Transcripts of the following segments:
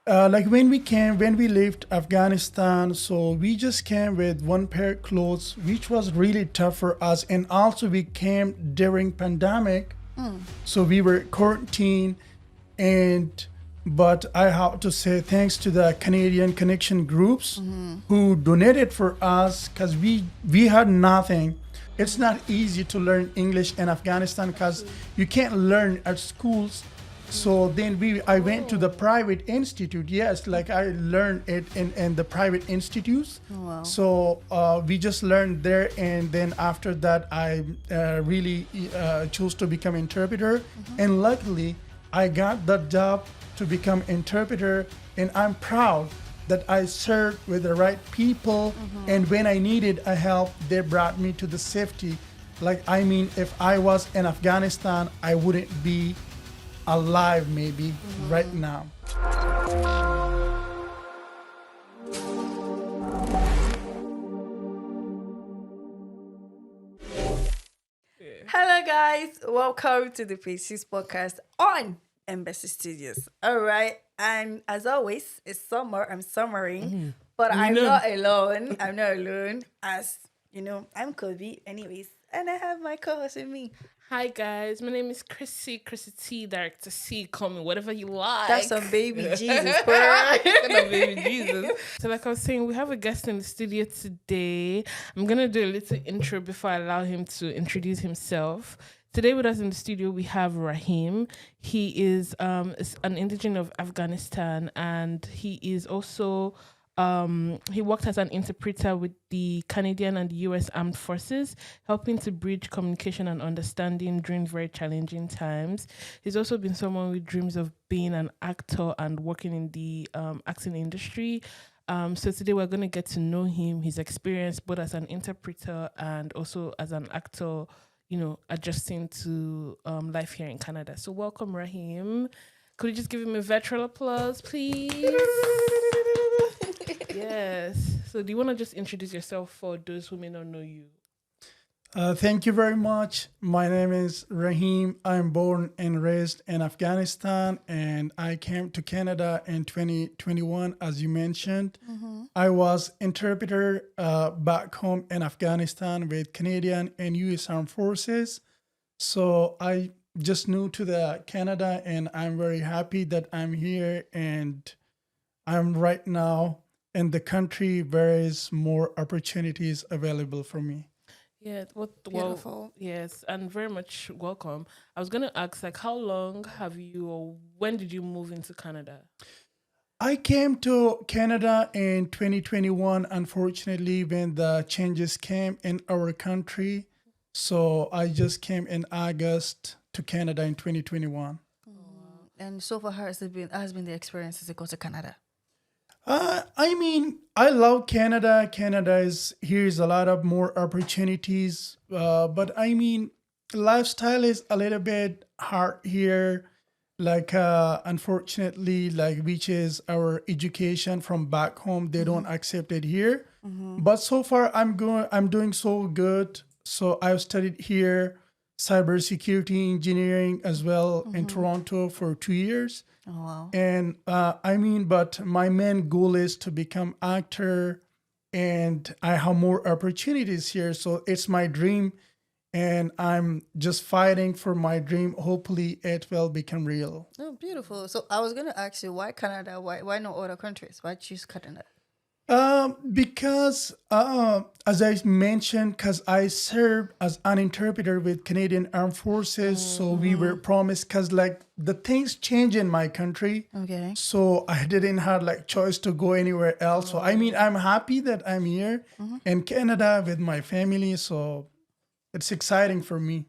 Like when we left Afghanistan, so we just came with one pair of clothes, which was really tough for us. And also we came during pandemic, so we were quarantined. And but I have to say thanks to the Canadian connection groups who donated for us because we had nothing. It's not easy to learn English in Afghanistan because you can't learn at schools. So then I went to the private institute. Yes, like I learned it in the private institutes. Wow. So we just learned there, and then after that, I really chose to become interpreter. And luckily, I got that job to become interpreter, and I'm proud that I served with the right people. And when I needed a help, they brought me to the safety. Like I mean, if I was in Afghanistan, I wouldn't be alive maybe right now. Hello, guys. Welcome to the PageSix podcast on Embassy Studios. All right. And as always, it's summer. I'm summering, but I'm not alone. I'm not alone. As you know, I'm Kobe, anyways, and I have my co-host with me. Hi guys, my name is Chrissy T, Director C. Call me whatever you like. That's some baby Jesus, bro. No, baby Jesus. So, like I was saying, we have a guest in the studio today. I'm gonna do a little intro before I allow him to introduce himself. Today with us in the studio we have Rahim. He is an indigene of Afghanistan, and he is also he worked as an interpreter with the Canadian and the US Armed Forces, helping to bridge communication and understanding during very challenging times. He's also been someone with dreams of being an actor and working in the acting industry. So today we're going to get to know him, his experience both as an interpreter and also as an actor, you know, adjusting to life here in Canada. So welcome, Rahim. Could you just give him a virtual applause, please? Yes. So do you want to just introduce yourself for those who may not know you? Thank you very much. My name is Rahim. I'm born and raised in Afghanistan, and I came to Canada in 2021, as you mentioned. I was interpreter back home in Afghanistan with Canadian and US Armed Forces. So I just new to the Canada, and I'm very happy that I'm here, and I'm right now in the country where is more opportunities available for me. Yeah, Beautiful. well, yes, and very much welcome. I was gonna ask, like, how long have you, or when did you move into Canada? I came to Canada in 2021, unfortunately, when the changes came in our country. So I just came in August to Canada in 2021. And so far, how has been the experience as you go to Canada? I mean, I love Canada. Here's a lot of more opportunities. But I mean, lifestyle is a little bit hard here. Like, unfortunately, like which is our education from back home, they don't accept it here. But so far, I'm doing so good. So I've studied here cybersecurity engineering as well in Toronto for 2 years. Oh, wow. And I mean, but my main goal is to become actor, and I have more opportunities here. So it's my dream, and I'm just fighting for my dream. Hopefully, it will become real. Oh, beautiful. So I was going to ask you, why Canada? Why not other countries? Why choose Canada? Because as I mentioned, because I served as an interpreter with Canadian Armed Forces, so we were promised. Because like the things change in my country, Okay. so I didn't have like choice to go anywhere else. So I mean, I'm happy that I'm here in Canada with my family. So it's exciting for me.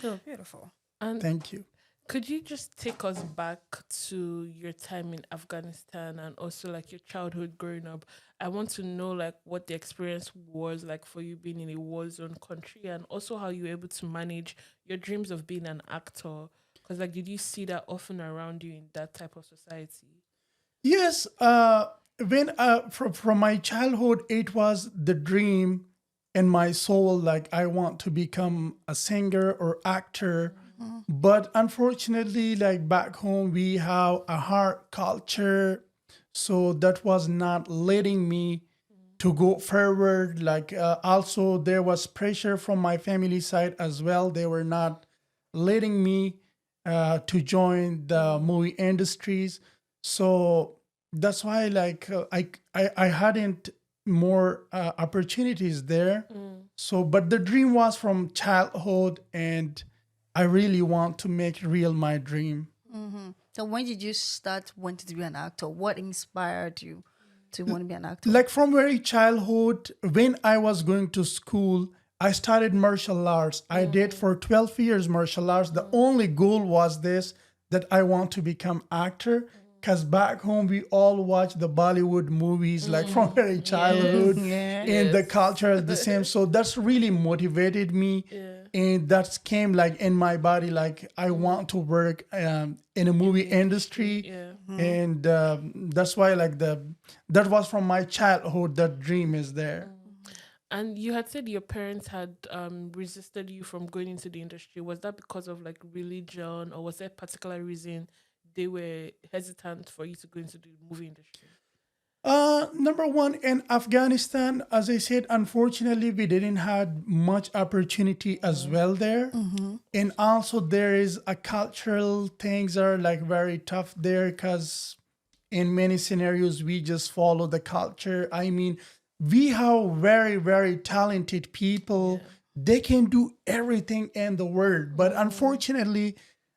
Oh, beautiful. And Thank you. could you just take us back to your time in Afghanistan and also like your childhood growing up? I want to know like what the experience was like for you being in a war zone country, and also how you were able to manage your dreams of being an actor. Because like, did you see that often around you in that type of society? Yes. When from my childhood, it was the dream in my soul. Like I want to become a singer or actor. But unfortunately, like back home, we have a hard culture. So that was not letting me to go forward. Like also there was pressure from my family side as well. They were not letting me to join the movie industries. So that's why like I hadn't more opportunities there. So but the dream was from childhood, and I really want to make real my dream. So when did you start wanting to be an actor? What inspired you to want to be an actor? Like from very childhood, when I was going to school, I started martial arts. I did for 12 years martial arts. The only goal was this, that I want to become actor. Because back home, we all watch the Bollywood movies, like from very childhood, and the culture is the same. So that's really motivated me. And that came like in my body, like I want to work in a movie industry. And that's why like that was from my childhood, that dream is there. And you had said your parents had resisted you from going into the industry. Was that because of like religion, or was there a particular reason they were hesitant for you to go into the movie industry? Number one, in Afghanistan, as I said, unfortunately, we didn't have much opportunity as well there. And also there is a cultural things are like very tough there, because in many scenarios, we just follow the culture. I mean, we have very, very talented people. They can do everything in the world, but unfortunately,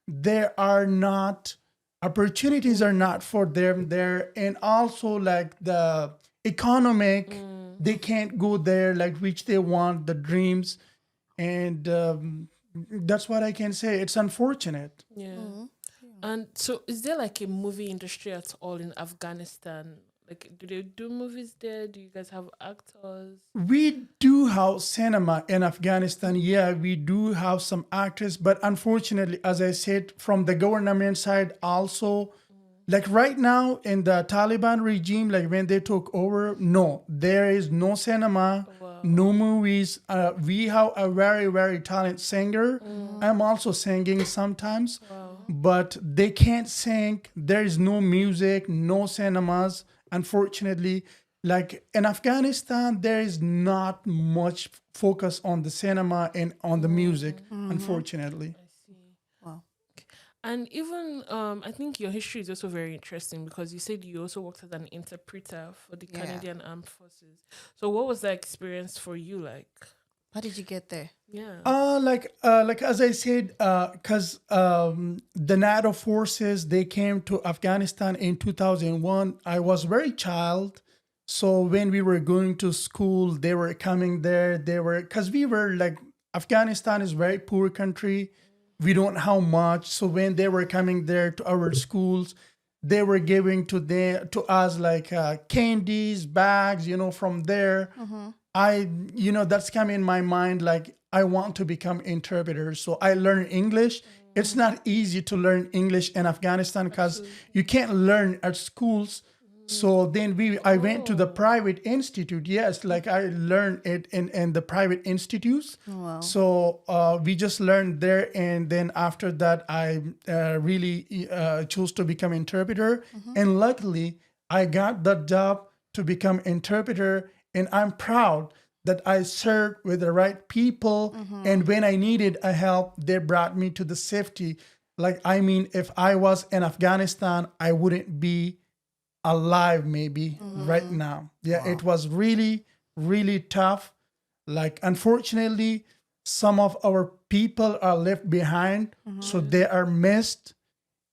there are not opportunities are not for them there. And also like the economic, they can't go there like which they want, the dreams. And that's what I can say. It's unfortunate. And so is there like a movie industry at all in Afghanistan? Like, do they do movies there? Do you guys have actors? We do have cinema in Afghanistan. Yeah, we do have some actors, but unfortunately, as I said, from the government side also, like right now in the Taliban regime, like when they took over, no, there is no cinema, no movies. We have a very, very talented singer. I'm also singing sometimes, but they can't sing. There is no music, no cinemas. Unfortunately, like in Afghanistan, there is not much focus on the cinema and on the music, unfortunately. Wow. And even, I think your history is also very interesting, because you said you also worked as an interpreter for the Canadian Armed Forces. So what was that experience for you like? How did you get there? Like as I said, because the NATO forces, they came to Afghanistan in 2001. I was very child. So when we were going to school, they were coming there. Because we were like, Afghanistan is very poor country. We don't have much. So when they were coming there to our schools, they were giving to us like candies, bags, from there. That's come in my mind, like I want to become interpreter. So I learn English. It's not easy to learn English in Afghanistan because you can't learn at schools. So then I went to the private institute. Yes, like I learned it in the private institutes. Wow. So we just learned there. And then after that, I really chose to become interpreter. And luckily, I got that job to become interpreter. And I'm proud that I served with the right people. And when I needed a help, they brought me to the safety. Like, I mean, if I was in Afghanistan, I wouldn't be alive maybe right now. Yeah, It was really, really tough. Like, unfortunately, some of our people are left behind. So they are missed,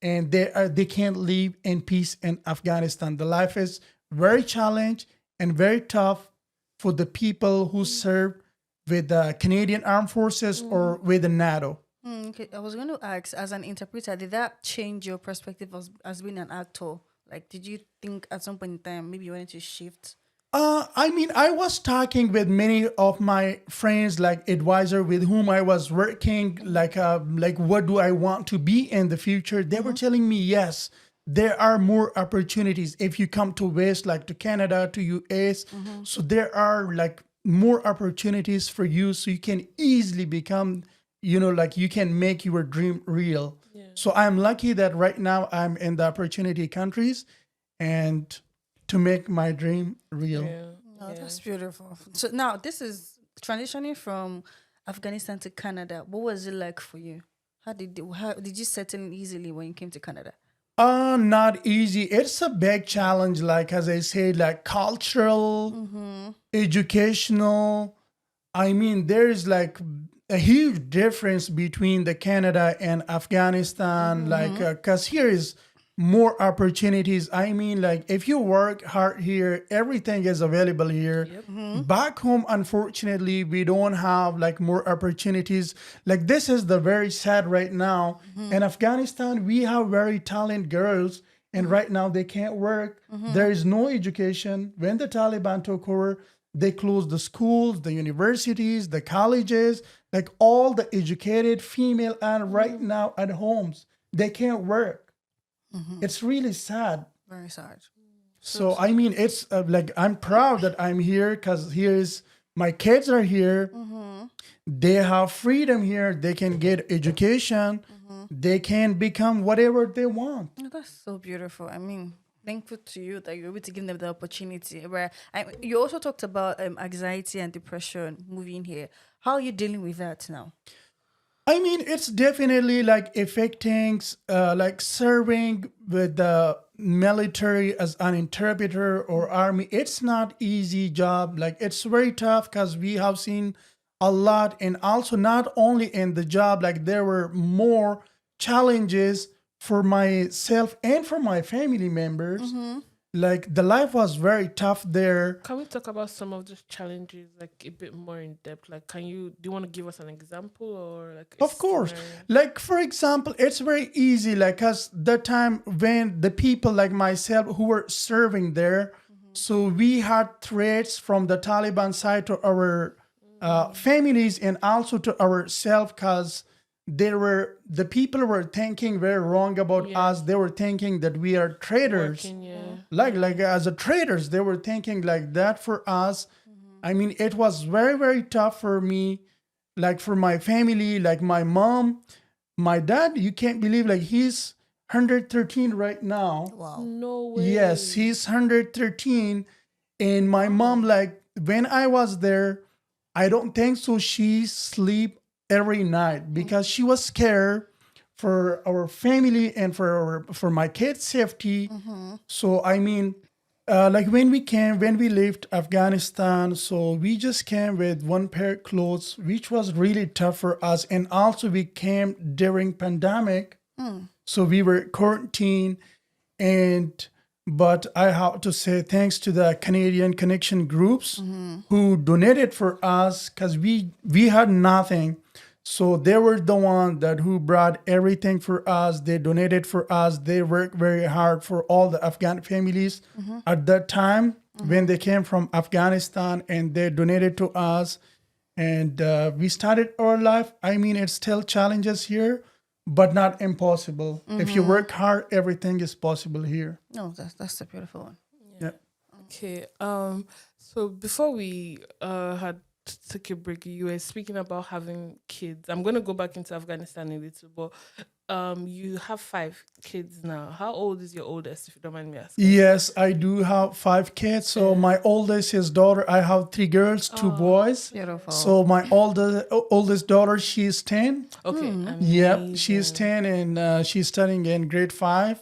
and they can't live in peace in Afghanistan. The life is very challenging and very tough for the people who serve with the Canadian Armed Forces or with the NATO. Okay. I was going to ask, as an interpreter, did that change your perspective as being an actor? Like, did you think at some point in time maybe you wanted to shift? I mean, I was talking with many of my friends, like advisor with whom I was working, like what do I want to be in the future? They were telling me, yes, there are more opportunities if you come to West, like to Canada, to US. So there are like more opportunities for you, so you can easily become, like you can make your dream real. So I'm lucky that right now I'm in the opportunity countries, and to make my dream real. Yeah. Oh, that's beautiful. So now this is transitioning from Afghanistan to Canada. What was it like for you? How did you settle in easily when you came to Canada? Not easy. It's a big challenge, like as I said, like cultural, educational. I mean, there's like a huge difference between the Canada and Afghanistan, like, cause here is more opportunities. I mean, like if you work hard here, everything is available here. Back home, unfortunately, we don't have like more opportunities. Like this is the very sad right now. In Afghanistan, we have very talented girls, and right now they can't work. There is no education. When the Taliban took over, they closed the schools, the universities, the colleges, like all the educated female, and right now at homes, they can't work. It's really sad. Very sad. So, I mean, it's like I'm proud that I'm here because here's my kids are here. They have freedom here. They can get education. They can become whatever they want. Oh, that's so beautiful. I mean, thankful to you that you're able to give them the opportunity. You also talked about anxiety and depression moving here. How are you dealing with that now? I mean, it's definitely like affecting, like serving with the military as an interpreter or army. It's not easy job. Like it's very tough because we have seen a lot, and also not only in the job, like there were more challenges for myself and for my family members. Like the life was very tough there. Can we talk about some of those challenges like a bit more in depth? Like, do you want to give us an example or like? Of course. Like, for example, it's very easy, like, cause the time when the people like myself who were serving there, so we had threats from the Taliban side to our families and also to ourselves, cause the people were thinking very wrong about us. They were thinking that we are traitors. Like as a traitors, they were thinking like that for us. I mean, it was very, very tough for me, like for my family, like my mom, my dad. You can't believe, like he's 113 right now. Wow. No way. Yes, he's 113. And my mom, like when I was there, I don't think so she sleep every night because she was scared for our family and for my kids' safety. So I mean, like when we left Afghanistan, so we just came with one pair of clothes, which was really tough for us. And also we came during pandemic, so we were quarantined. But I have to say thanks to the Canadian Connection groups who donated for us because we had nothing. So they were the one who brought everything for us. They donated for us. They worked very hard for all the Afghan families at that time when they came from Afghanistan, and they donated to us. And we started our life. I mean, it's still challenges here, but not impossible. If you work hard, everything is possible here. No, that's a beautiful one. Yeah. Okay. So before we had took a break, you were speaking about having kids. I'm gonna go back into Afghanistan a little, but you have 5 kids now. How old is your oldest, if you don't mind me asking? Yes, I do have 5 kids. So my oldest is daughter. I have 3 girls, 2 boys. Beautiful. So my oldest daughter, she's 10. Okay. Yep, she's 10 and she's studying in grade 5.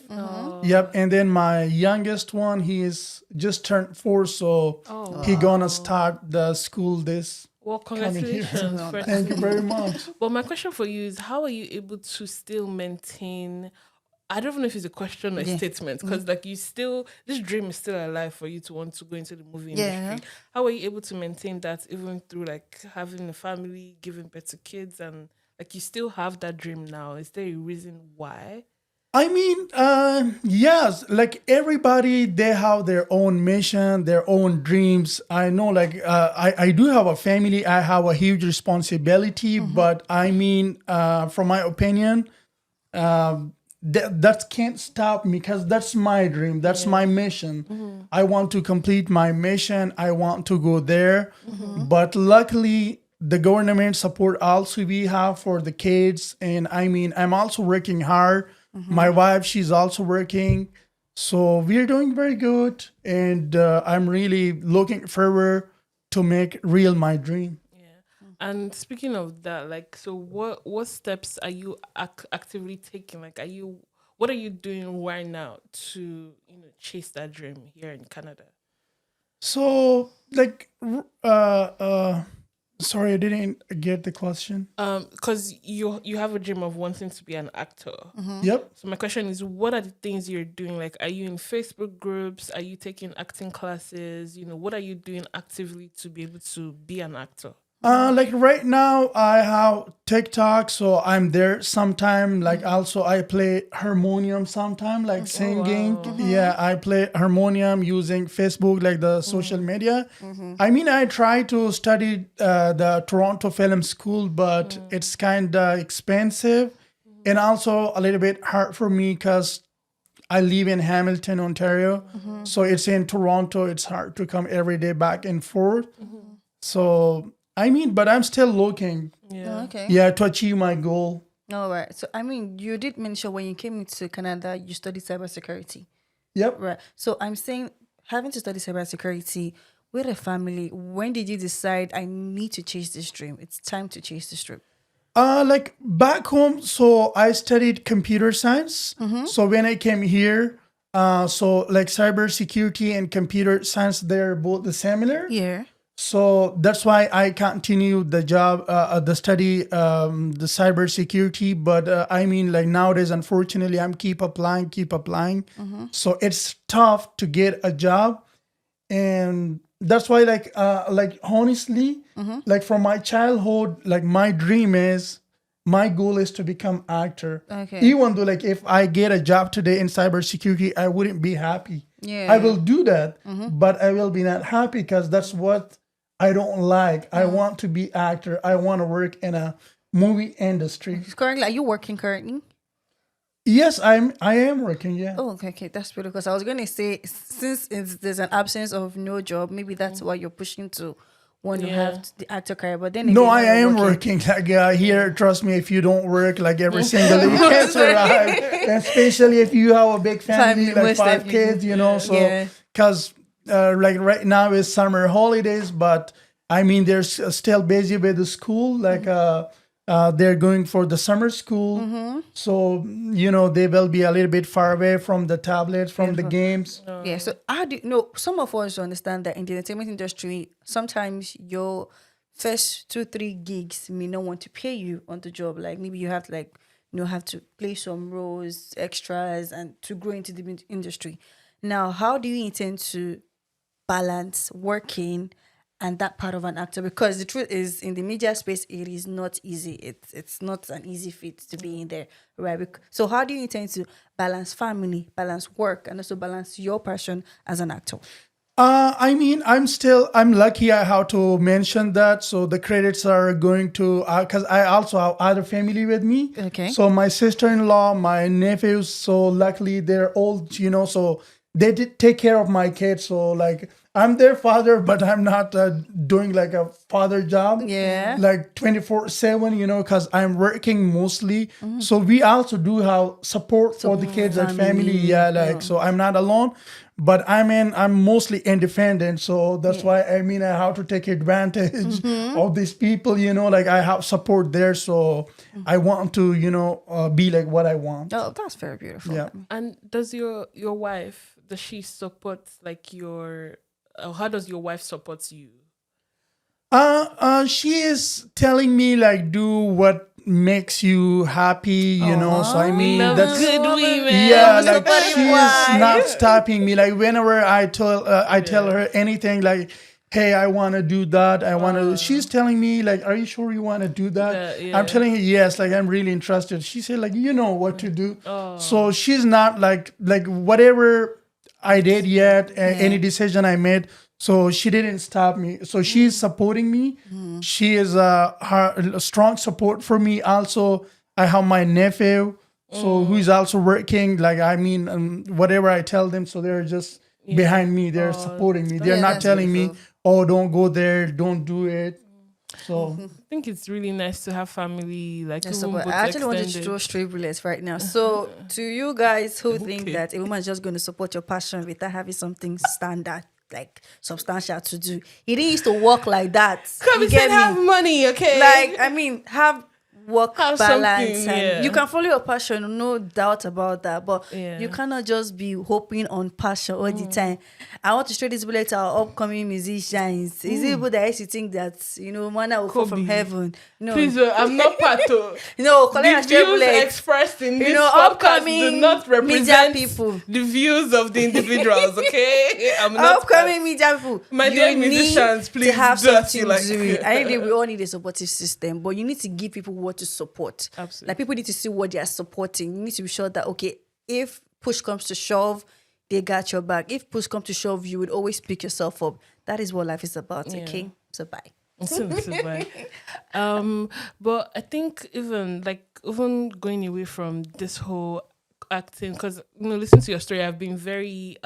Yep, and then my youngest one, he is just turned 4, so he gonna start the school this. Well, coming here. congratulations. first. Thank you very much. But my question for you is, how are you able to still maintain? I don't know if it's a question or a statement, because like this dream is still alive for you to want to go into the movie industry. How are you able to maintain that even through like having a family, giving birth to kids, and like you still have that dream now? Is there a reason why? I mean, yes, like everybody, they have their own mission, their own dreams. I know, like, I do have a family. I have a huge responsibility, but I mean, from my opinion, that can't stop me because that's my dream. That's my mission. I want to complete my mission. I want to go there. But luckily, the government support also we have for the kids. And I mean, I'm also working hard. My wife, she's also working. So we're doing very good, and I'm really looking forward to make real my dream. Yeah. And speaking of that, like, so what steps are you actively taking? Like, what are you doing right now to chase that dream here in Canada? So like, sorry, I didn't get the question. Because you have a dream of wanting to be an actor. Yep. So my question is, what are the things you're doing? Like, are you in Facebook groups? Are you taking acting classes? What are you doing actively to be able to be an actor? Like right now, I have TikTok, so I'm there sometime. Like also, I play harmonium sometime, like singing. Yeah, I play harmonium using Facebook, like the social media. I mean, I try to study the Toronto Film School, but it's kind of expensive, and also a little bit hard for me because I live in Hamilton, Ontario. So it's in Toronto. It's hard to come every day back and forth. So I mean, but I'm still looking, Oh, okay. to achieve my goal. All right. So, I mean, you did mention when you came into Canada, you studied cybersecurity. Yep. Right. So, I'm saying having to study cybersecurity with a family, when did you decide I need to chase this dream? It's time to chase this dream. Like back home, so I studied computer science. So when I came here, so like cybersecurity and computer science, they're both the similar. Yeah. So that's why I continued the job, the study, the cybersecurity. But I mean, like nowadays, unfortunately, I'm keep applying. So it's tough to get a job, and that's why, like honestly, like from my childhood, like my goal is to become actor. Okay. Even though, like, if I get a job today in cybersecurity, I wouldn't be happy. Yeah. I will do that, but I will be not happy because that's what I don't like. I want to be actor. I want to work in a movie industry. Currently, are you working currently? Yes, I am working. Yeah. Oh, okay. That's pretty because I was going to say, since there's an absence of no job, maybe that's why you're pushing to want to have the actor career. But then No, again, I now you're am working. Like here, trust me, if you don't work like every single day, you can't survive. Especially if you have a big family, Family, like most 5 definitely. kids, So, because like right now is summer holidays, but I mean they're still busy with the school. Like they're going for the summer school, so they will be a little bit far away from the tablets, from the games. Yeah, so how do you know? Some of us understand that in the entertainment industry, sometimes your first 2-3 gigs may not want to pay you on the job. Like maybe you have to have to play some roles, extras, and to grow into the industry. Now, how do you intend to balance working and that part of an actor? Because the truth is, in the media space, it is not easy. It's not an easy fit to be in there, right? So how do you intend to balance family, balance work, and also balance your passion as an actor? I mean, I'm lucky I have to mention that. So the credits are going to, because I also have other family with me. Okay. So my sister-in-law, my nephews, so luckily they're old, so they did take care of my kids. So like I'm their father, but I'm not doing like a father job. Yeah. Like 24/7, because I'm working mostly. So we also do have support for the kids and family. Yeah, so I'm not alone. But I'm mostly independent, so that's why I have to take advantage of these people. Like I have support there, so I want to be like what I want. Oh, that's very beautiful. Yeah. And does your wife, does she support like how does your wife support you? She is telling me like do what makes you happy, so that's good women. yeah, like she's not stopping me. Like whenever I tell her anything, like hey, I want to do that, I want to, she's telling me like, are you sure you want to do that? Yeah. I'm telling her yes, like I'm really interested. She said like, you know what to do. So she's not like whatever I did yet, any decision I made, so she didn't stop me. So she's supporting me. She is a strong support for me. Also, I have my nephew, so who is also working. Like whatever I tell them, so they're just behind me. They're supporting me. They're not telling me, "Oh, don't go there, don't do it." So I think it's really nice to have family, like Yes, even but both I actually want to extended. throw straight bullets right now. So, to you guys who think Okay. that a woman is just going to support your passion without having something standard, like substantial to do, it didn't used to work like that. Come You and get have me? money, okay? Like, I mean, have work Have balance, something, and yeah. you can follow your passion, no doubt about that. But Yeah. you cannot just be hoping on passion all the time. I want to show this bullet to our upcoming musicians. Is it people that used to think that manna will fall from Kobe. heaven? No, Please, I'm not part of. no, The collect and share views bullet. expressed in this podcast do upcoming not media represent people. the views of the individuals, okay? I'm not Upcoming media people, My you dear need musicians, please to have do as something you like. doing. I think we all need a supportive system, but you need to give people what to support. Absolutely. Like people need to see what they are supporting. You need to be sure that okay, if push comes to shove, they got your back. If push comes to shove, you would always pick yourself up. That is what life is about. Yeah. Okay, so bye. So bad. But I think even going away from this whole acting, because listen to your story, I've been very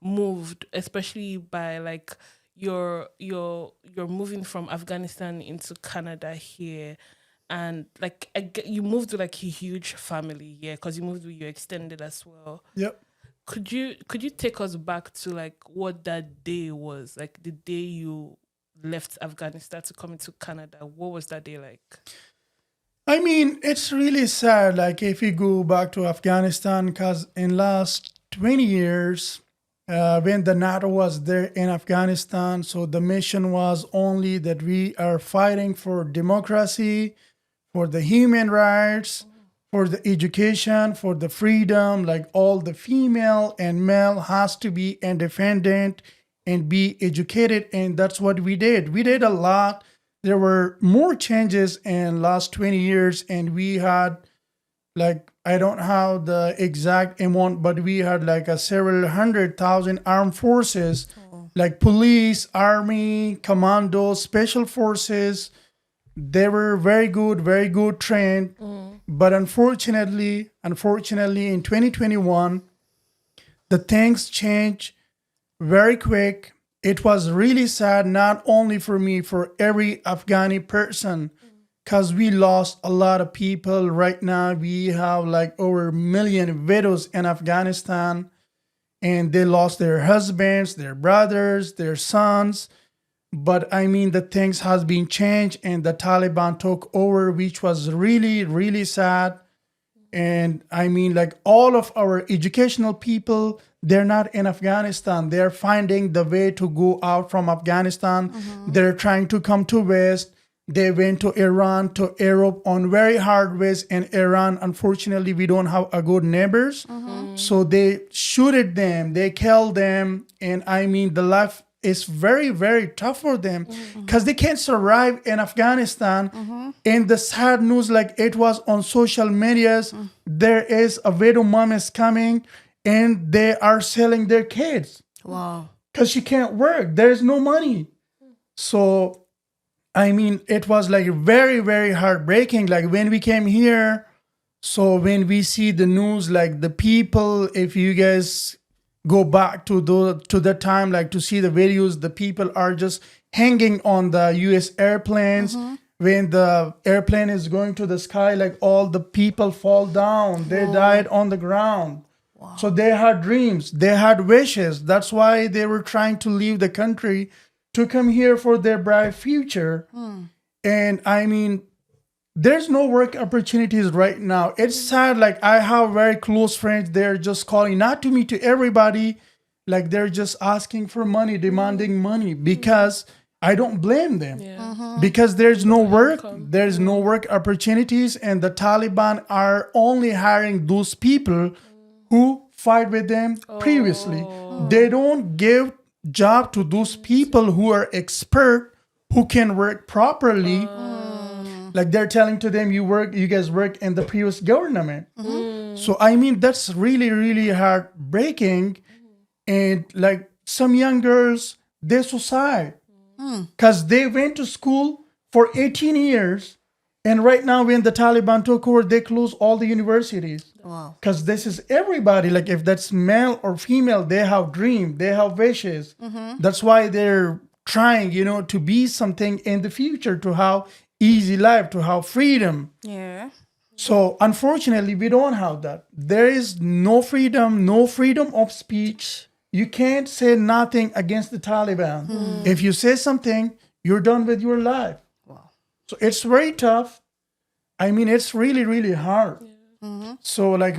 moved, especially by like you're moving from Afghanistan into Canada here, and like you moved with like a huge family here because you moved with your extended as well. yep. Could you take us back to like what that day was, like the day you left Afghanistan to come into Canada? What was that day like? I mean, it's really sad. Like if you go back to Afghanistan, because in last 20 years, when the NATO was there in Afghanistan, so the mission was only that we are fighting for democracy, for the human rights, for the education, for the freedom. Like all the female and male has to be independent and be educated, and that's what we did. We did a lot. There were more changes in last 20 years, and we had like, I don't have the exact amount, but we had like a several 100,000 armed forces, like police, army, commandos, special forces. They were very good trained. But unfortunately, in 2021, the things changed very quick. It was really sad, not only for me, for every Afghani person, because we lost a lot of people. Right now, we have like over 1 million widows in Afghanistan, and they lost their husbands, their brothers, their sons. But I mean, the things has been changed, and the Taliban took over, which was really, really sad. And I mean, like all of our educational people, they're not in Afghanistan. They're finding the way to go out from Afghanistan. They're trying to come to West. They went to Iran, to Europe on very hard ways. In Iran, unfortunately, we don't have a good neighbors. So they shooted them, they killed them. And I mean, the life is very, very tough for them because they can't survive in Afghanistan. And the sad news, like it was on social medias, there is a widow mom is coming and they are selling their kids. Wow. Because she can't work. There's no money. So, I mean, it was like very, very heartbreaking. Like when we came here, so when we see the news, like the people, if you guys go back to the time, like to see the videos, the people are just hanging on the US airplanes. When the airplane is going to the sky, like all the people fall down. They died on the ground. Wow. So they had dreams, they had wishes. That's why they were trying to leave the country to come here for their bright future. And I mean, there's no work opportunities right now. It's sad. Like I have very close friends. They're just calling, not to me, to everybody. Like they're just asking for money, demanding money, because I don't blame them. Because there's no work. There's no work opportunities. And the Taliban are only hiring those people who fight with them previously. They don't give job to those people who are expert, who can work properly. Like they're telling to them, you guys work in the previous government. So I mean, that's really, really heartbreaking. And like some young girls, they suicide because they went to school for 18 years. And right now, when the Taliban took over, they closed all the universities. Wow. Because this is everybody. Like if that's male or female, they have dreams, they have wishes. That's why they're trying, to be something in the future, to have easy life, to have freedom. Yeah. So unfortunately, we don't have that. There is no freedom of speech. You can't say nothing against the Taliban. If you say something, you're done with your life. Wow. So it's very tough. I mean, it's really, really hard. So like,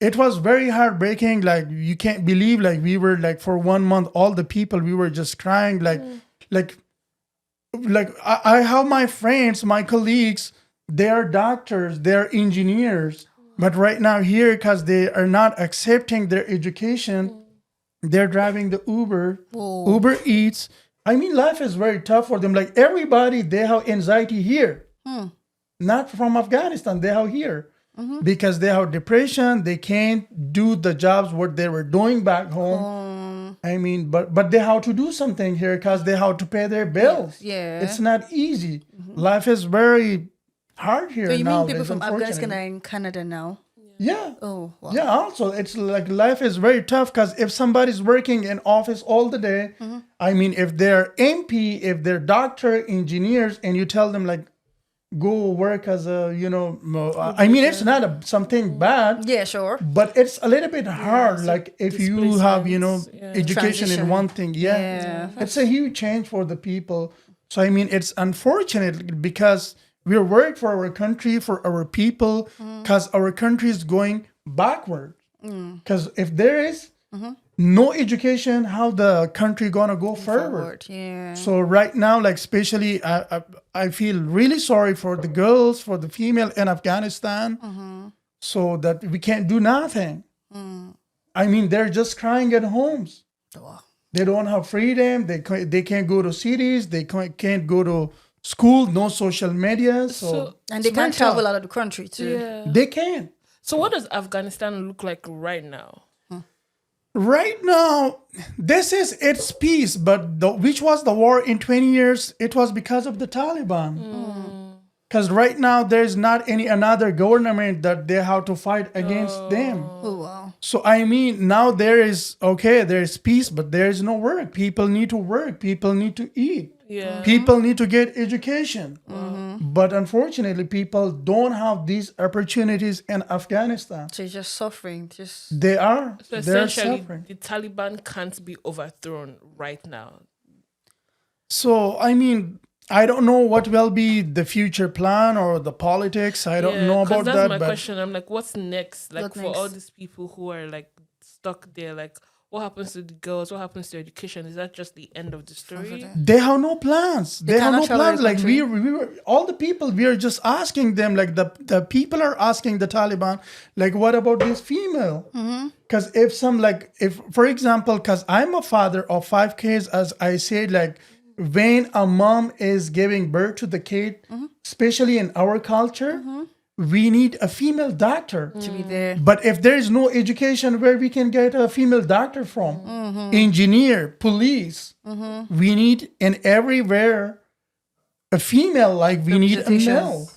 it was very heartbreaking. Like, you can't believe, like, we were like, for 1 month, all the people, we were just crying. Like I have my friends, my colleagues, they are doctors, they're engineers. But right now here, because they are not accepting their education, they're driving the Uber, Uber Eats. I mean, life is very tough for them. Like, everybody, they have anxiety here. Not from Afghanistan, they have here. Because they have depression, they can't do the jobs what they were doing back home. I mean, but they have to do something here because they have to pay their bills. Yeah. It's not easy. Life is very hard here. So you now, mean people from Afghanistan unfortunately. are in Canada now? Yeah. Oh, wow. Yeah, also, it's like life is very tough because if somebody's working in office all the day, I mean, if they're MP, if they're doctor, engineers, and you tell them, like, go work as a, I mean, it's not something bad, Yeah, sure. but it's a little bit hard. so Like, if you have, education Transition. in one thing, it's a huge change for the people. So, I mean, it's unfortunate because we work for our country, for our people, because our country is going backward. Because if there is no education, how the country gonna go forward? Yeah. So right now, like, especially, I feel really sorry for the girls, for the female in Afghanistan, so that we can't do nothing. I mean, they're just crying at homes. Wow. They don't have freedom. They can't go to cities. They can't go to school. No social media. So And they can't travel out of the country too. Yeah. they can't. So what does Afghanistan look like right now? Right now, this is its peace, but which was the war in 20 years, it was because of the Taliban. Because right now, there's not any another government that they have to fight against them. Oh, wow. So, I mean, now there is peace, but there is no work. People need to work. People need to eat. Yeah. People need to get education. But unfortunately, people don't have these opportunities in Afghanistan. So you're just suffering. They are. So They're essentially, suffering. the Taliban can't be overthrown right now. So, I mean, I don't know what will be the future plan or the politics. I don't know 'cause about that's that. my But question. I'm like, what's next? Like, What for all next? these people who are like stuck there, like, what happens to the girls? What happens to education? Is that just the end of the story? they have no plans. They have cannot no travel plans. the Like, country. we were all the people. We are just asking them. Like, the people are asking the Taliban. Like, what about this female? Because if for example, because I'm a father of 5 kids, as I said, like, when a mom is giving birth to the kid, especially in our culture, we need a female doctor. To be there. But if there is no education, where we can get a female doctor from? Engineer, police. We need in everywhere a female, like we need a male.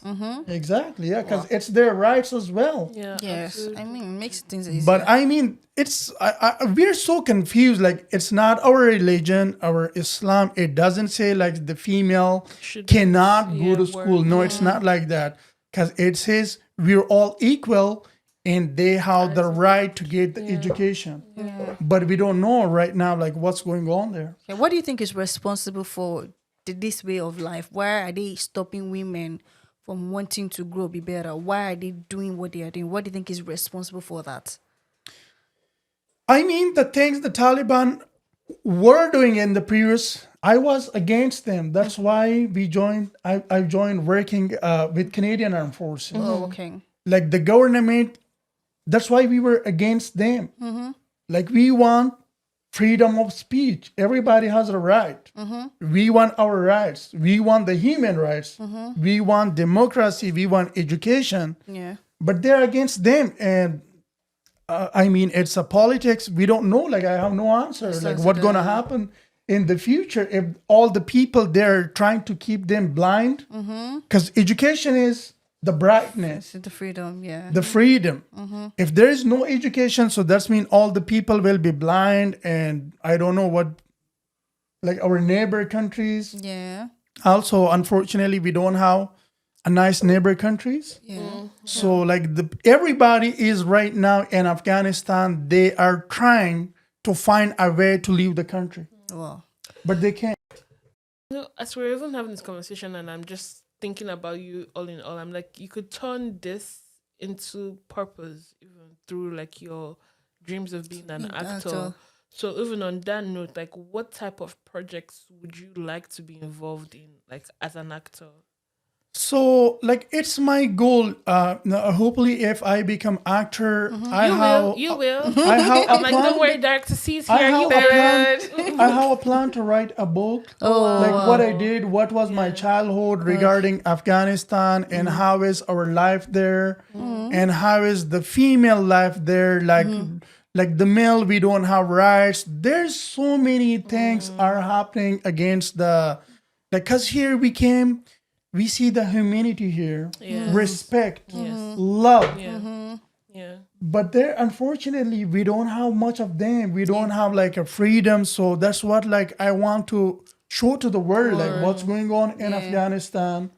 Exactly, yeah, because it's their rights as well. Yeah. Yes. absolutely. I mean, it makes things easier. But I mean, we're so confused. Like, it's not our religion, our Islam. It doesn't say like the female Shouldn't, cannot go yeah, to work. school. No, it's not like that. Because it says we're all equal and they have the right to get the education. But we don't know right now, like, what's going on there. Okay, what do you think is responsible for this way of life? Why are they stopping women from wanting to grow, be better? Why are they doing what they are doing? What do you think is responsible for that? I mean, the things the Taliban were doing in the previous, I was against them. That's why we joined. I joined working with Canadian Armed Forces. Oh, okay. Like, the government, that's why we were against them. Like, we want freedom of speech. Everybody has a right. We want our rights. We want the human rights. We want democracy. We want education. Yeah. But they're against them. And I mean, it's a politics. We don't know. Like, I have no answer. Like, what's going to happen in the future if all the people, they're trying to keep them blind? Because education is the brightness, The freedom, yeah. the freedom. If there is no education, so that's mean all the people will be blind, and I don't know what like our neighbor countries. Yeah. Also, unfortunately, we don't have a nice neighbor countries. Yeah. So like everybody is right now in Afghanistan. They are trying to find a way to leave the country, Wow. but they can't. As we're even having this conversation, and I'm just thinking about you all in all, I'm like, you could turn this into purpose, even through like your dreams of being an actor. So even on that note, like, what type of projects would you like to be involved in, like as an actor? So like it's my goal. Hopefully, if I become actor, You will. I have I'm a like, plan. don't worry, director C's I here. have You a will. plan. I have a plan to write a book. Like what I did, what was my childhood regarding Afghanistan, and how is our life there, and how is the female life there. Like the male, we don't have rights. There's so many things are happening against the, like, cause here we see the humanity here, respect, love. Yeah. But there, unfortunately, we don't have much of them. We don't have like a freedom. So that's what like I want to show to the world, like what's going on in Afghanistan,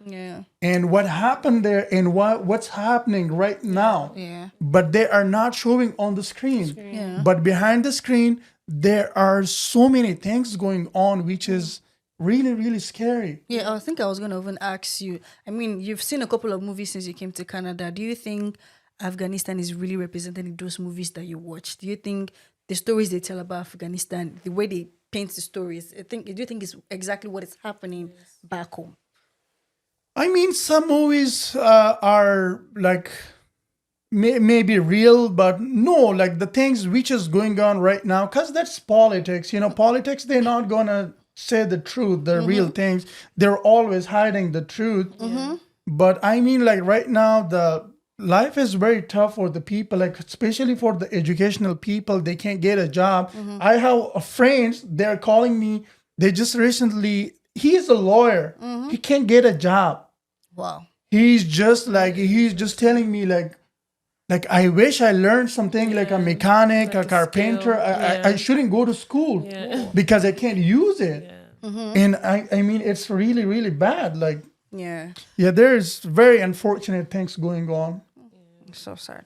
and what happened there, and what's happening right now. But they are not showing on the screen. But behind the screen, there are so many things going on, which is really, really scary. Yeah, I think I was going to even ask you. I mean, you've seen a couple of movies since you came to Canada. Do you think Afghanistan is really represented in those movies that you watch? Do you think the stories they tell about Afghanistan, the way they paint the stories, do you think it's exactly what is happening back home? I mean, some movies are like maybe real, but no, like the things which is going on right now, because that's politics. Politics, they're not going to say the truth, the real things. They're always hiding the truth. But I mean, like right now, the life is very tough for the people, like especially for the educational people. They can't get a job. I have friends, they're calling me. They just recently, he's a lawyer. He can't get a job. Wow. He's just telling me like I wish I learned something like a mechanic, like a carpenter. I shouldn't go to school because I can't use it. And I mean, it's really, really bad. Like, there's very unfortunate things going on. So sad.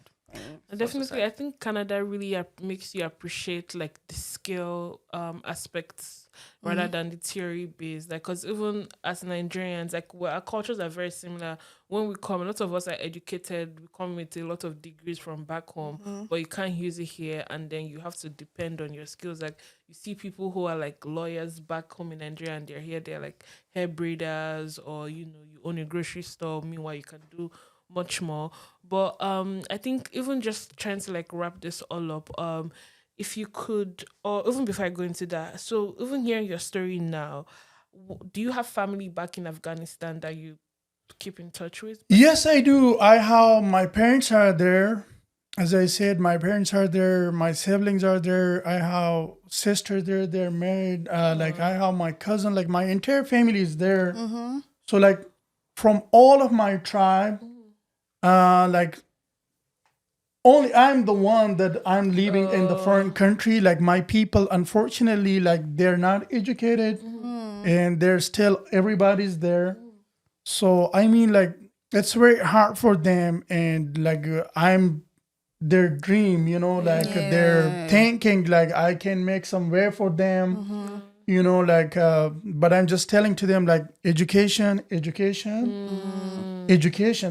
Definitely, I think Canada really makes you appreciate like the skill aspects rather than the theory based. Like, because even as Nigerians, like our cultures are very similar. When we come, a lot of us are educated. We come with a lot of degrees from back home, but you can't use it here, and then you have to depend on your skills. Like you see people who are like lawyers back home in Nigeria, and they're here. They're like hair braiders, or you own a grocery store. Meanwhile, you can do much more. But I think even just trying to like wrap this all up, if you could, or even before I go into that, so even hearing your story now, do you have family back in Afghanistan that you keep in touch with? Yes, I do. My parents are there. As I said, my parents are there. My siblings are there. I have sisters there. They're married. Like I have my cousin. Like my entire family is there. So like from all of my tribe, like only I'm the one that I'm living in the foreign country. Like my people, unfortunately, like they're not educated, and they're still everybody's there. So I mean, like it's very hard for them, and like I'm their dream, like they're thinking like I can make some way for them, like but I'm just telling to them like education.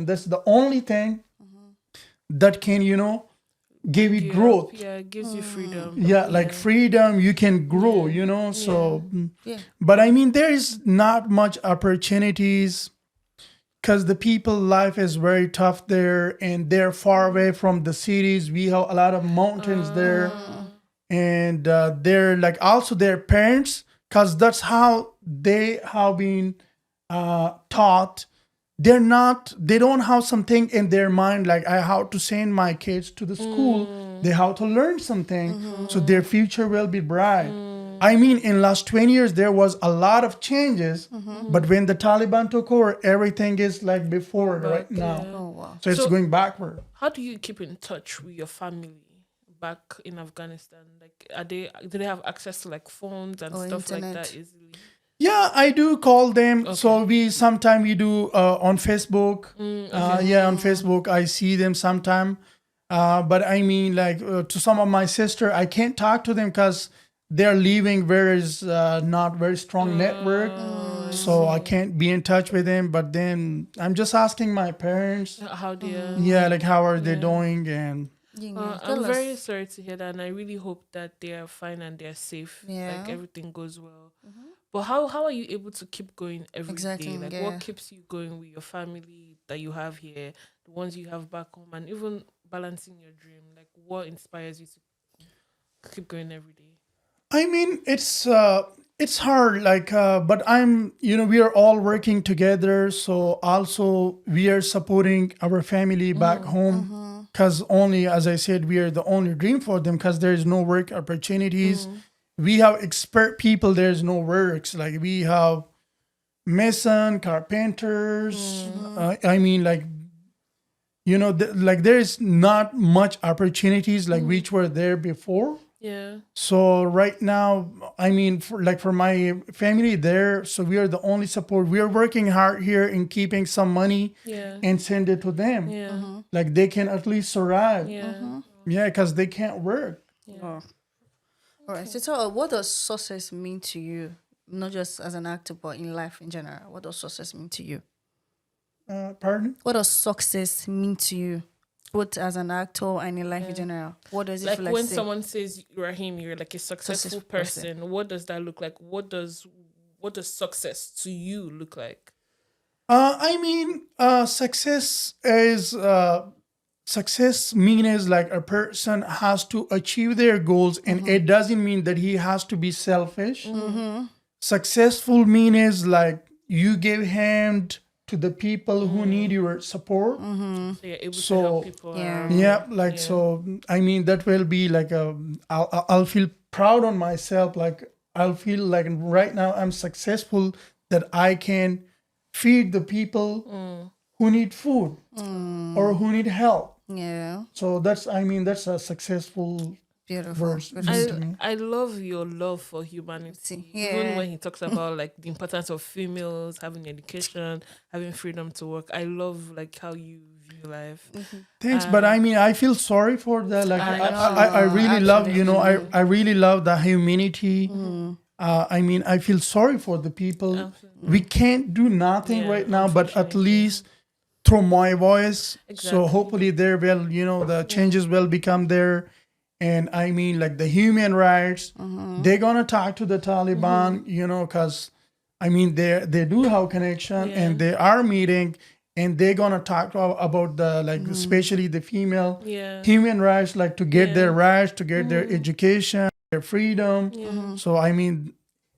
That's the only thing that can give you growth. It gives you freedom. Like freedom, you can grow, so but I mean there is not much opportunities because the people life is very tough there, and they're far away from the cities. We have a lot of mountains there, and they're like also their parents, because that's how they have been taught. They don't have something in their mind like I have to send my kids to the school. They have to learn something so their future will be bright. I mean, in last 20 years, there was a lot of changes, but when the Taliban took over, everything is like before right now. Oh, wow. So it's going backward. How do you keep in touch with your family back in Afghanistan? Like, do they have access to like phones and Or stuff like internet. that easily? Yeah, I do call them. Okay. So sometimes we do on Facebook. Okay. On Facebook I see them sometime. But I mean, like to some of my sister, I can't talk to them because they're leaving where is not very strong network. So I can't be in touch with them. But then I'm just asking my parents. How do you? Yeah, like how are they doing? And I'm very sorry to hear that, and I really hope that they are fine and they're safe. Yeah. Like everything goes well. But how are you able to keep going every day? Exactly, Like yeah. what keeps you going with your family that you have here, the ones you have back home, and even balancing your dream? Like what inspires you to keep going every day? I mean, it's hard, like, but we are all working together. So also we are supporting our family back home because only, as I said, we are the only dream for them because there is no work opportunities. We have expert people. There's no works. Like we have mason, carpenters. I mean, like, like there is not much opportunities like which were there before. Yeah. So right now, I mean, for my family there, so we are the only support. We are working hard here in keeping some money and send it to them. Yeah. Like they can at least survive. Yeah. Yeah, because they can't work. Oh. All right. So tell us, what does success mean to you? Not just as an actor, but in life in general. What does success mean to you? Pardon? What does success mean to you, both as an actor and in life in general? What does it Like feel like? when say? someone says, Rahim, you're like a successful person, what does that look like? What does success to you look like? I mean, success means like a person has to achieve their goals, and it doesn't mean that he has to be selfish. Successful means like you give hand to the people who need your support. So you're able to help people around. Yeah, like so. I mean, that will be like I'll feel proud on myself. Like I'll feel like right now I'm successful that I can feed the people who need food or who need help. Yeah. So that's a successful Beautiful. verse. I love your love for humanity. Even when he talks about like the importance of females having education, having freedom to work. I love like how you view life. Thanks, but I mean, I feel sorry for that. Like I really love, I really love the humanity. I mean, I feel sorry for the people. We can't do nothing right now, but at least through my voice. So hopefully there will, the changes will become there. And I mean, like the human rights, they're gonna talk to the Taliban, because I mean they do have connection and they are meeting, and they're gonna talk about the like especially the female human rights, like to get their rights, to get their education, their freedom. So I mean,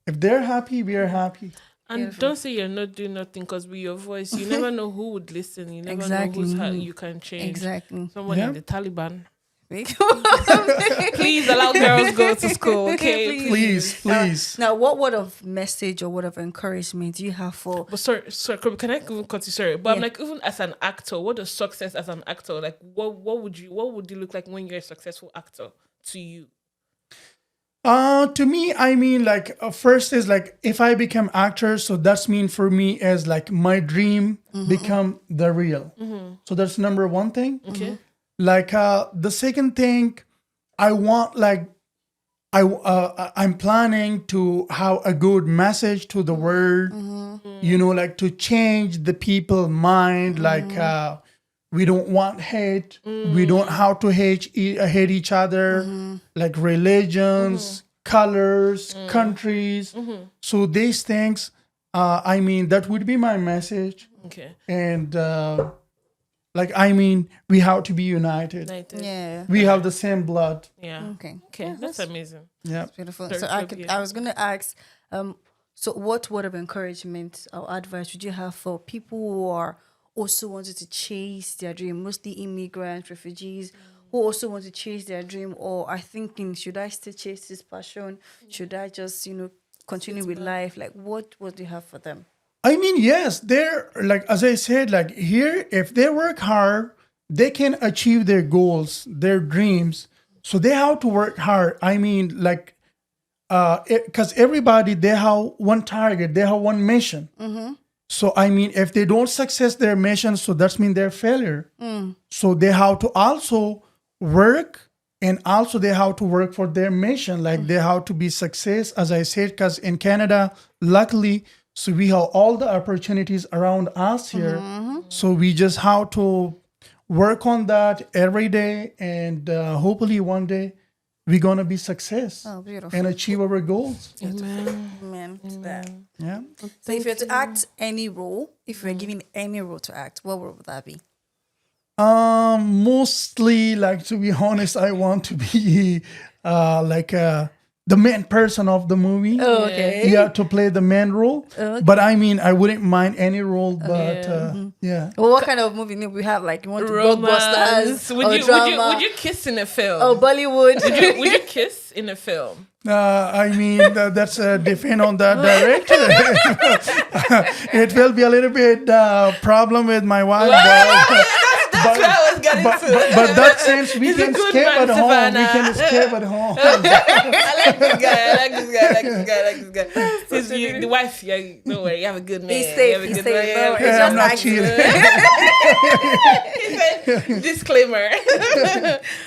if they're happy, we are happy. And don't say you're not doing nothing, because with your voice, you never know who would listen. You never know who's you can change. Exactly. Someone in the Taliban. Please allow girls go to school, okay? Please. Now, what word of message or word of encouragement do you have for? But sorry, can I even cut you? Sorry, but I'm like, even as an actor, what does success as an actor like? What would you look like when you're a successful actor to you? To me, I mean, like first is like if I become actor, so that's mean for me as like my dream become the real. So that's number one thing. Okay. Like the second thing, I want like I'm planning to have a good message to the world. Like to change the people's mind. Like we don't want hate. We don't have to hate each other. Like religions, colors, countries. So these things, I mean, that would be my message. Okay. And like, I mean, we have to be united. Yeah. We have the same blood. Yeah. Okay. Okay. That's amazing. Yeah. Beautiful. Sorry, So I was gonna ask, so what word of encouragement or advice would you have for people who are also wanted to chase their dream, mostly immigrants, refugees, who also want to chase their dream or are thinking, should I still chase this passion? Should I just, continue with life? Like what do you have for them? I mean, yes, they're like, as I said, like here, if they work hard, they can achieve their goals, their dreams. So they have to work hard. I mean, like, because everybody, they have one target, they have one mission. So, I mean, if they don't success their mission, so that's mean they're failure. So they have to also work, and also they have to work for their mission. Like they have to be success, as I said, because in Canada, luckily, so we have all the opportunities around us here. So we just have to work on that every day, and hopefully one day we're gonna be success and achieve our goals. Amen to that. Yeah. So if you're to act any role, if you're given any role to act, what role would that be? Mostly, like, to be honest, I want to be like the main person of the movie. Oh, okay. Yeah, to play the main role. Okay. But I mean, I wouldn't mind any role. But yeah. Well, what kind of movie we have? Like, you want to Romance. blockbusters or drama? Would you kiss in a film? Oh, Bollywood. Would you kiss in a film? I mean, that's depend on the director. It will be a little bit problem with my wife. That's what I was getting to. But that sense, we He's a can good escape man, at home. Savannah. We can escape at home. I like this guy. The wife, yeah, don't worry, you have a good man. He's safe. You have a He's good safe. man. No, it's Yeah, just I'm not like cheating. Disclaimer.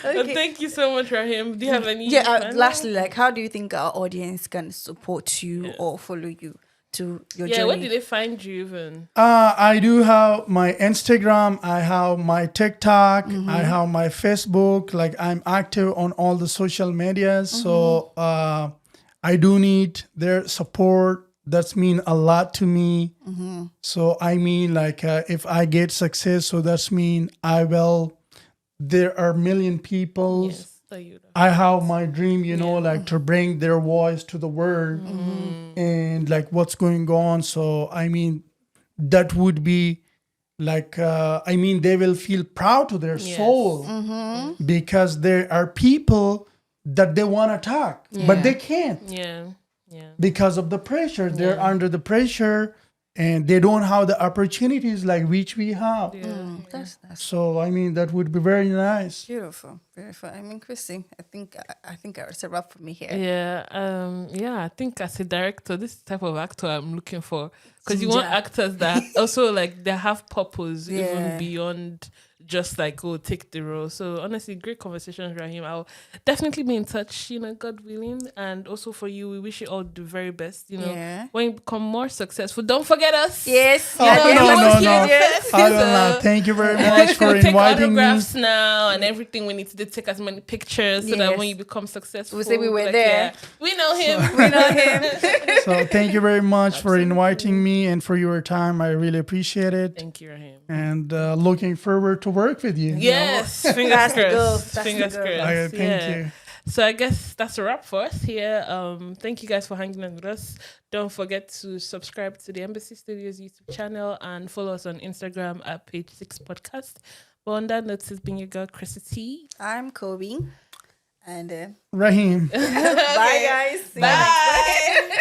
Okay. Thank you so much, Rahim. Do you have any? Lastly, like, how do you think our audience can support you or follow you to your journey? Where did they find you even? I do have my Instagram. I have my TikTok. I have my Facebook. Like, I'm active on all the social medias. So I do need their support. That's mean a lot to me. So I mean, like, if I get success, so that's mean there are million people. Yes, I have my dream, like to bring their voice to the world and like what's going on. So, I mean, that would be like, I mean, they will feel proud to their soul because there are people that they want to talk, but they can't because of the pressure. They're under the pressure and they don't have the opportunities like which we have. That's So, I mean, that would be very nice. beautiful. I mean, Chrissy, I think it's a wrap for me here. Yeah. I think as a director, this is the type of actor I'm looking for, because you want actors that also like they have purpose even beyond just like take the role. So honestly, great conversations, Rahim. I'll definitely be in touch, God willing. And also for you, we wish you all the very best. When you become more successful, don't forget us. Yes. No. I don't know. Thank you very much for take inviting me. autographs now and everything. We need to take as many pictures so that Yes. when you become successful, We'll say we were there. We know him. We know him. So thank you very much for inviting me and for your time. I really appreciate it. Thank you, Rahim. And looking forward to work with you. Yes, fingers That's the goal. crossed. That's Fingers the goal. crossed. Okay, thank you. So I guess that's a wrap for us here. Thank you guys for hanging out with us. Don't forget to subscribe to the Embassy Studios YouTube channel and follow us on Instagram at PageSix Podcast. But on that note, it's been your girl, Chrissy T. I'm Kobe. And Rahim. bye, guys. See you next time. Bye.